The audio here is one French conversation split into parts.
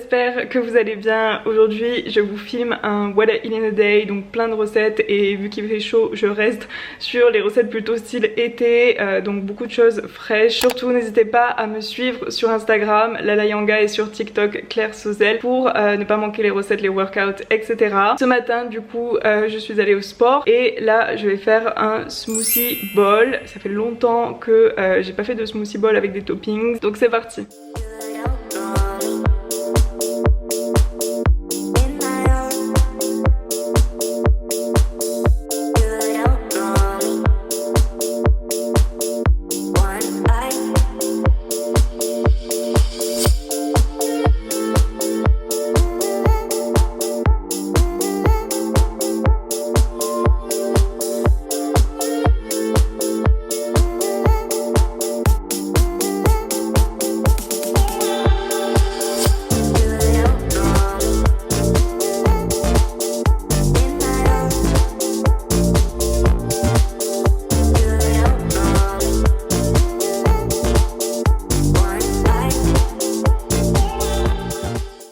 j'espère que vous allez bien. Aujourd'hui je vous filme un What I Eat in a Day, donc plein de recettes, et vu qu'il fait chaud je reste sur les recettes plutôt style été, donc beaucoup de choses fraîches. Surtout n'hésitez pas à me suivre sur Instagram, Lala Yanga, et sur TikTok Claire Sauzel pour ne pas manquer les recettes, les workouts, etc. Ce matin du coup je suis allée au sport et là je vais faire un smoothie bowl. Ça fait longtemps que j'ai pas fait de smoothie bowl avec des toppings, donc c'est parti.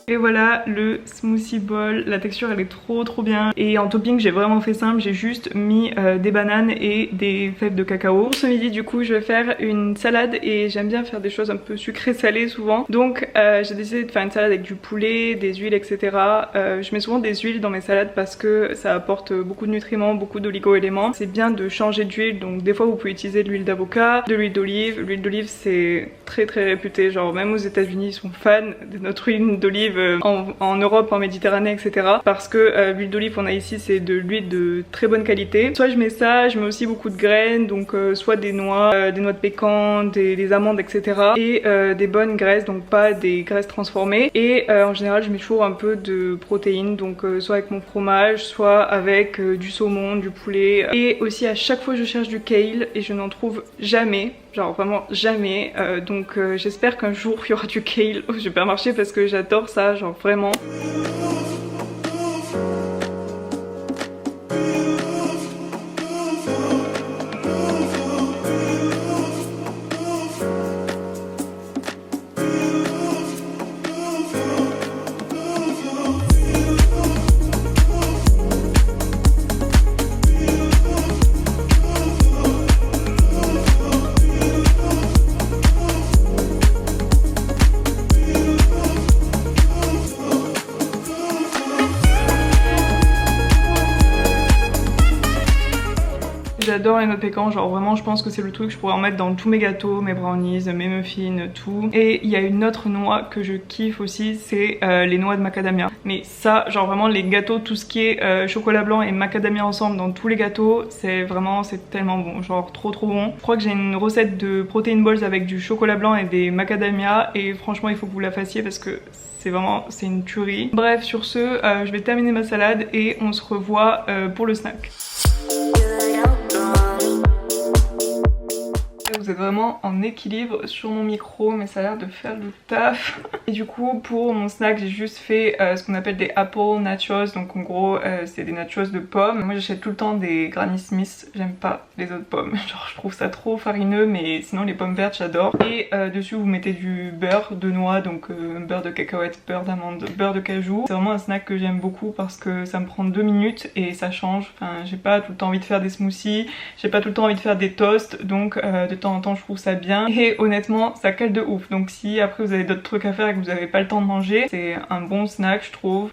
Et voilà le smoothie bowl, la texture elle est trop bien. Et en topping j'ai vraiment fait simple, j'ai juste mis des bananes et des fèves de cacao. Pour ce midi du coup je vais faire une salade et j'aime bien faire des choses un peu sucrées salées souvent. Donc j'ai décidé de faire une salade avec du poulet, des huiles, etc. Je mets souvent des huiles dans mes salades parce que ça apporte beaucoup de nutriments, beaucoup d'oligo-éléments. C'est bien de changer d'huile, donc des fois vous pouvez utiliser de l'huile d'avocat, de l'huile d'olive. L'huile d'olive c'est très réputé, genre même aux États-Unis ils sont fans de notre huile d'olive en Europe, en Méditerranée, etc. Parce que l'huile d'olive qu'on a ici c'est de l'huile de très bonne qualité. Soit je mets ça, je mets aussi beaucoup de graines, donc soit des noix de pécan, des amandes, etc. Et des bonnes graisses, donc pas des graisses transformées. Et en général je mets toujours un peu de protéines, donc soit avec mon fromage, soit avec du saumon, du poulet. Et aussi à chaque fois je cherche du kale et je n'en trouve jamais. Genre vraiment jamais, donc j'espère qu'un jour il y aura du kale au supermarché parce que j'adore ça, genre vraiment. J'adore les noix de pécan, genre vraiment je pense que c'est le truc, je pourrais en mettre dans tous mes gâteaux, mes brownies, mes muffins, tout. Et il y a une autre noix que je kiffe aussi, c'est les noix de macadamia. Mais ça, genre vraiment les gâteaux, tout ce qui est chocolat blanc et macadamia ensemble dans tous les gâteaux, c'est tellement bon, genre trop bon. Je crois que j'ai une recette de protein balls avec du chocolat blanc et des macadamia et franchement il faut que vous la fassiez parce que c'est une tuerie. Bref, sur ce, je vais terminer ma salade et on se revoit pour le snack. Vous êtes vraiment en équilibre sur mon micro, mais ça a l'air de faire le taf. Et du coup pour mon snack j'ai juste fait ce qu'on appelle des apple nachos, donc en gros c'est des nachos de pommes. Moi j'achète tout le temps des Granny Smith, j'aime pas les autres pommes, genre je trouve ça trop farineux, mais sinon les pommes vertes j'adore. Et dessus vous mettez du beurre de noix, donc beurre de cacahuète, beurre d'amande, beurre de cajou. C'est vraiment un snack que j'aime beaucoup parce que ça me prend 2 minutes et ça change. Enfin j'ai pas tout le temps envie de faire des smoothies, j'ai pas tout le temps envie de faire des toasts, donc de temps en temps je trouve ça bien et honnêtement ça cale de ouf. Donc si après vous avez d'autres trucs à faire et que vous avez pas le temps de manger, c'est un bon snack je trouve.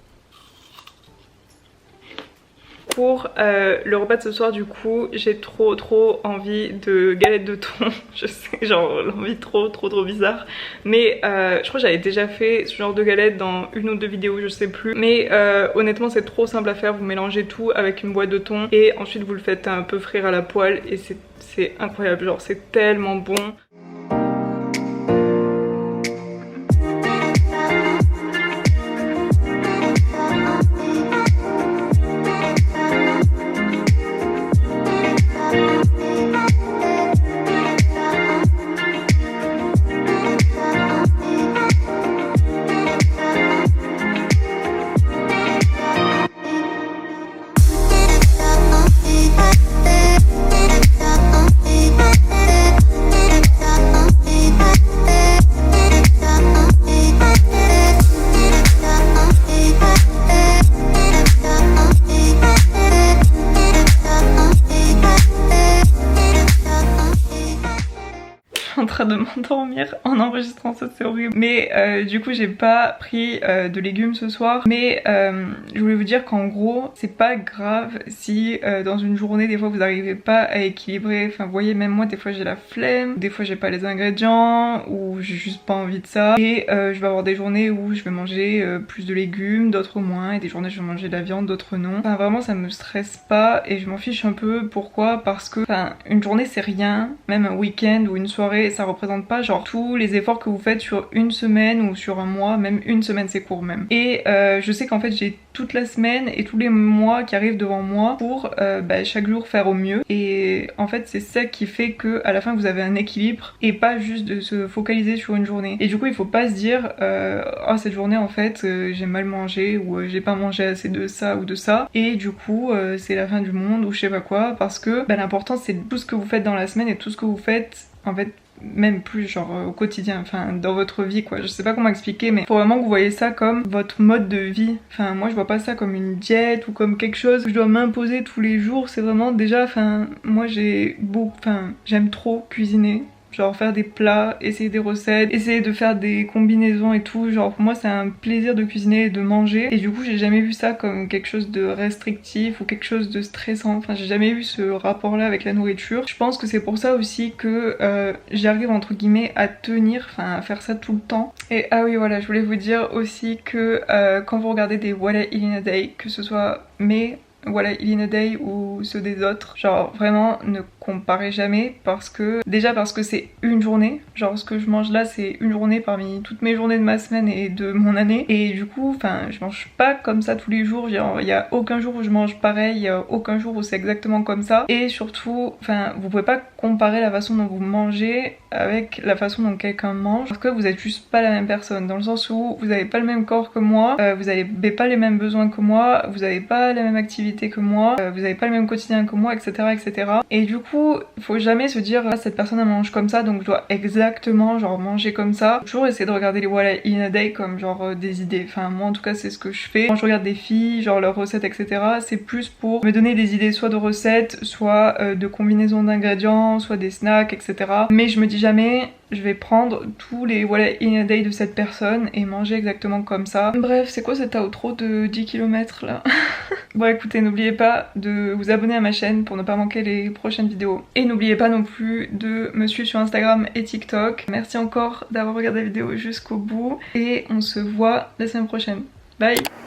Pour le repas de ce soir du coup j'ai trop envie de galettes de thon. Je sais, genre l'envie trop bizarre, mais je crois que j'avais déjà fait ce genre de galettes dans une ou deux vidéos, je sais plus, mais honnêtement c'est trop simple à faire. Vous mélangez tout avec une boîte de thon et ensuite vous le faites un peu frire à la poêle et c'est incroyable, genre c'est tellement bon. en train de m'endormir en enregistrant ça, c'est horrible. Mais du coup j'ai pas pris de légumes ce soir. Mais je voulais vous dire qu'en gros c'est pas grave si dans une journée des fois vous n'arrivez pas à équilibrer. Enfin vous voyez, même moi des fois j'ai la flemme, des fois j'ai pas les ingrédients ou j'ai juste pas envie de ça. Et je vais avoir des journées où je vais manger plus de légumes, d'autres moins, et des journées je vais manger de la viande, d'autres non. Enfin vraiment ça me stresse pas et je m'en fiche un peu. Pourquoi? Parce que enfin une journée c'est rien, même un week-end ou une soirée ça représente pas genre tous les efforts que vous faites sur une semaine ou sur un mois. Même une semaine c'est court même. Et je sais qu'en fait j'ai toute la semaine et tous les mois qui arrivent devant moi pour chaque jour faire au mieux. Et en fait c'est ça qui fait que à la fin vous avez un équilibre et pas juste de se focaliser sur une journée. Et du coup il faut pas se dire oh cette journée en fait j'ai mal mangé ou j'ai pas mangé assez de ça ou de ça et du coup c'est la fin du monde ou je sais pas quoi, parce que l'important c'est tout ce que vous faites dans la semaine et tout ce que vous faites en fait, même plus genre au quotidien, enfin dans votre vie quoi, je sais pas comment expliquer, mais faut vraiment que vous voyez ça comme votre mode de vie. Enfin moi je vois pas ça comme une diète ou comme quelque chose que je dois m'imposer tous les jours. C'est vraiment déjà, enfin moi j'aime trop cuisiner, genre faire des plats, essayer des recettes, essayer de faire des combinaisons et tout. Genre pour moi c'est un plaisir de cuisiner et de manger, et du coup j'ai jamais vu ça comme quelque chose de restrictif ou quelque chose de stressant. Enfin j'ai jamais eu ce rapport là avec la nourriture. Je pense que c'est pour ça aussi que j'arrive entre guillemets à tenir, enfin à faire ça tout le temps. Et ah oui voilà, je voulais vous dire aussi que quand vous regardez des What I Eat in a Day, que ce soit mes What I Eat in a Day ou ceux des autres, genre vraiment ne comparez jamais, parce que déjà parce que c'est une journée, genre ce que je mange là c'est une journée parmi toutes mes journées de ma semaine et de mon année, et du coup enfin je mange pas comme ça tous les jours. Il y a aucun jour où je mange pareil, il y a aucun jour où c'est exactement comme ça, et surtout enfin vous pouvez pas comparer la façon dont vous mangez avec la façon dont quelqu'un mange, parce que vous êtes juste pas la même personne, dans le sens où vous avez pas le même corps que moi, vous avez pas les mêmes besoins que moi, vous avez pas la même activité que moi, vous avez pas le même quotidien que moi, etc etc. Et du coup il faut jamais se dire ah, cette personne elle mange comme ça donc je dois exactement genre manger comme ça. Faut toujours essayer de regarder les What I Eat in a Day comme genre des idées. Enfin moi en tout cas c'est ce que je fais quand je regarde des filles, genre leurs recettes etc. C'est plus pour me donner des idées soit de recettes, soit de combinaisons d'ingrédients, soit des snacks etc. Mais je me dis jamais je vais prendre tous les What I Eat in a Day de cette personne et manger exactement comme ça. Bref, c'est quoi cet outro de 10 km là? Bon écoutez, n'oubliez pas de vous abonner à ma chaîne pour ne pas manquer les prochaines vidéos. Et n'oubliez pas non plus de me suivre sur Instagram et TikTok. Merci encore d'avoir regardé la vidéo jusqu'au bout et on se voit la semaine prochaine. Bye!